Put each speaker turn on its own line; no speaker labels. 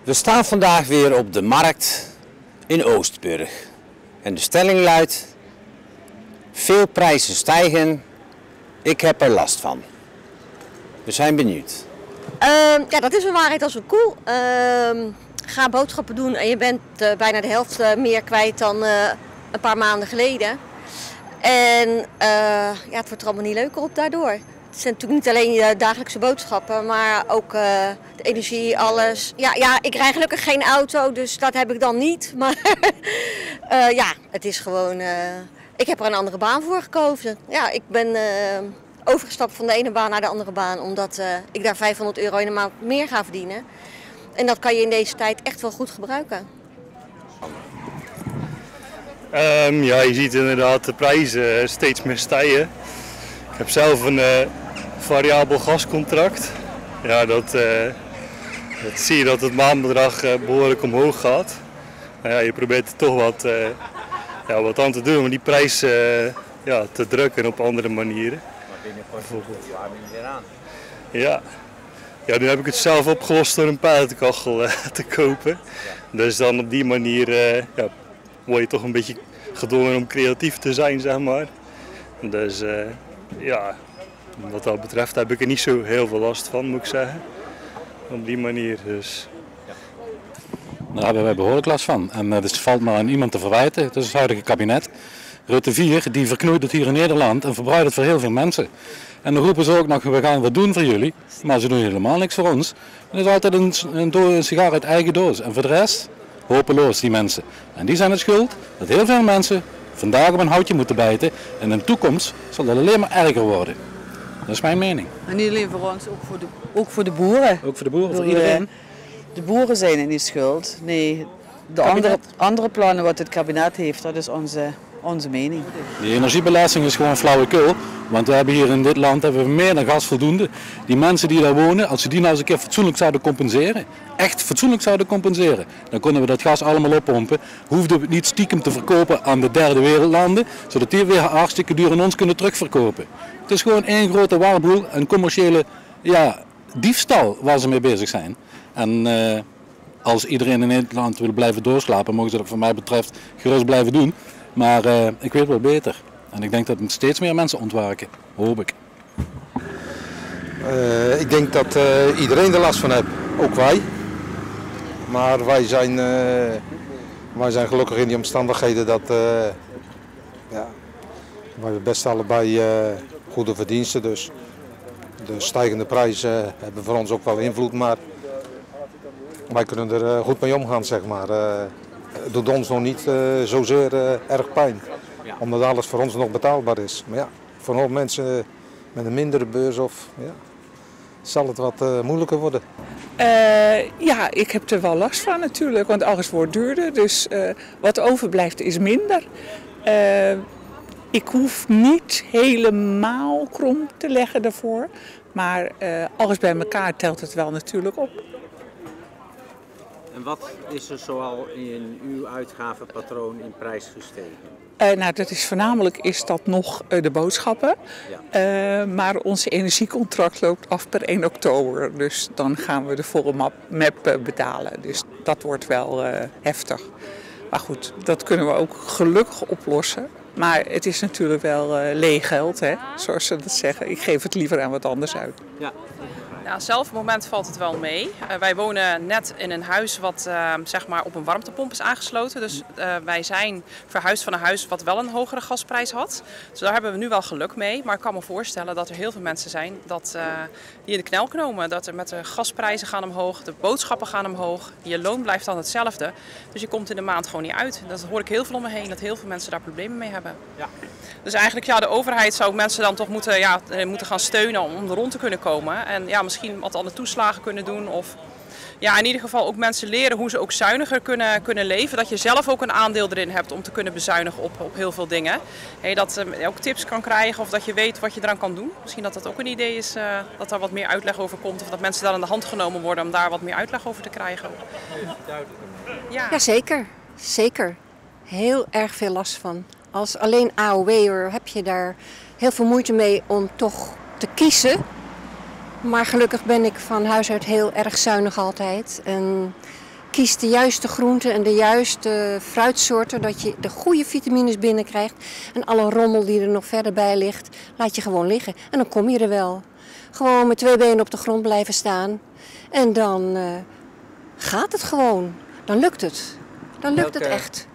We staan vandaag weer op de markt in Oostburg. En de stelling luidt: veel prijzen stijgen, ik heb er last van. We zijn benieuwd.
Ja, dat is een waarheid als een koe. Ga boodschappen doen en je bent bijna de helft meer kwijt dan een paar maanden geleden. En ja, het wordt er allemaal niet leuker op daardoor. Het zijn natuurlijk niet alleen je dagelijkse boodschappen, maar ook de energie, alles. Ja, ik rijd gelukkig geen auto, dus dat heb ik dan niet. Maar ja, het is gewoon... ik heb er een andere baan voor gekozen. Ja, ik ben overgestapt van de ene baan naar de andere baan, omdat ik daar €500 in de maand meer ga verdienen. En dat kan je in deze tijd echt wel goed gebruiken.
Ja, je ziet inderdaad de prijzen steeds meer stijgen. Ik heb zelf een variabel gascontract. Ja, dat zie je dat het maandbedrag behoorlijk omhoog gaat. Ja, je probeert er toch wat aan te doen om die prijs te drukken op andere manieren.
Maar binnenkort komt weer aan.
Ja, nu heb ik het zelf opgelost door een pelletkachel te kopen. Dus dan op die manier word je toch een beetje gedwongen om creatief te zijn, zeg maar. Dus wat dat betreft heb ik er niet zo heel veel last van, moet ik zeggen. Op die manier dus.
Daar hebben wij behoorlijk last van. En het valt maar aan iemand te verwijten. Het is het huidige kabinet. Rutte 4, die verknoeit het hier in Nederland en verbruikt het voor heel veel mensen. En dan roepen ze ook nog, we gaan wat doen voor jullie. Maar ze doen helemaal niks voor ons. Het is altijd een sigaar uit eigen doos. En voor de rest, hopeloos die mensen. En die zijn het schuld dat heel veel mensen vandaag op een houtje moeten bijten. En in de toekomst zal dat alleen maar erger worden. Dat is mijn mening.
En niet alleen voor ons, ook voor de boeren.
Ook voor de boeren, voor iedereen.
De boeren zijn er niet schuld. Nee, de andere plannen wat het kabinet heeft, dat is onze mening.
Die energiebelasting is gewoon flauwekul. Want we hebben hier in dit land meer dan gasvoldoende. Die mensen die daar wonen, als ze die nou eens een keer fatsoenlijk zouden compenseren, echt fatsoenlijk zouden compenseren, dan kunnen we dat gas allemaal oppompen. Hoefden we het niet stiekem te verkopen aan de derde wereldlanden, zodat die weer hartstikke duur aan ons kunnen terugverkopen. Het is gewoon één grote warboel en commerciële diefstal waar ze mee bezig zijn. En als iedereen in Nederland wil blijven doorslapen, mogen ze dat wat mij betreft gerust blijven doen. Maar ik weet wel beter. En ik denk dat steeds meer mensen ontwaken, hoop ik.
Ik denk dat iedereen er last van heeft, ook wij. Maar wij zijn gelukkig in die omstandigheden dat wij best allebei goede verdiensten. Dus de stijgende prijzen hebben voor ons ook wel invloed, maar wij kunnen er goed mee omgaan, zeg maar. Het doet ons nog niet zozeer erg pijn, omdat alles voor ons nog betaalbaar is. Maar ja, voor een hoop mensen met een mindere beurs zal het wat moeilijker worden.
Ja, ik heb er wel last van natuurlijk, want alles wordt duurder. Dus wat overblijft is minder. Ik hoef niet helemaal krom te leggen daarvoor, maar alles bij elkaar telt het wel natuurlijk op.
En wat is er zoal in uw uitgavenpatroon in prijs gestegen?
Nou, dat is voornamelijk nog de boodschappen. Ja. Maar onze energiecontract loopt af per 1 oktober. Dus dan gaan we de volle map betalen. Dus dat wordt wel heftig. Maar goed, dat kunnen we ook gelukkig oplossen. Maar het is natuurlijk wel leeg geld, hè? Zoals ze dat zeggen. Ik geef het liever aan wat anders uit.
Ja.
Nou, zelf op het moment valt het wel mee. Wij wonen net in een huis wat zeg maar op een warmtepomp is aangesloten. Dus wij zijn verhuisd van een huis wat wel een hogere gasprijs had. Dus daar hebben we nu wel geluk mee. Maar ik kan me voorstellen dat er heel veel mensen zijn die in de knel komen. Dat er met de gasprijzen gaan omhoog, de boodschappen gaan omhoog. Je loon blijft dan hetzelfde. Dus je komt in de maand gewoon niet uit. Dat hoor ik heel veel om me heen, dat heel veel mensen daar problemen mee hebben. Ja. Dus eigenlijk de overheid zou mensen dan toch moeten gaan steunen om er rond te kunnen komen. En misschien wat aan de toeslagen kunnen doen. Of in ieder geval ook mensen leren hoe ze ook zuiniger kunnen leven. Dat je zelf ook een aandeel erin hebt om te kunnen bezuinigen op heel veel dingen. Dat je ook tips kan krijgen of dat je weet wat je eraan kan doen. Misschien dat dat ook een idee is dat daar wat meer uitleg over komt. Of dat mensen daar aan de hand genomen worden om daar wat meer uitleg over te krijgen.
Ja, zeker. Zeker. Heel erg veel last van. Als alleen AOW'er heb je daar heel veel moeite mee om toch te kiezen. Maar gelukkig ben ik van huis uit heel erg zuinig altijd. En
kies de juiste groenten en de juiste fruitsoorten, dat je de goede vitamines binnenkrijgt. En alle rommel die er nog verder bij ligt, laat je gewoon liggen. En dan kom je er wel. Gewoon met 2 benen op de grond blijven staan. En dan gaat het gewoon. Dan lukt het. Dan lukt het echt.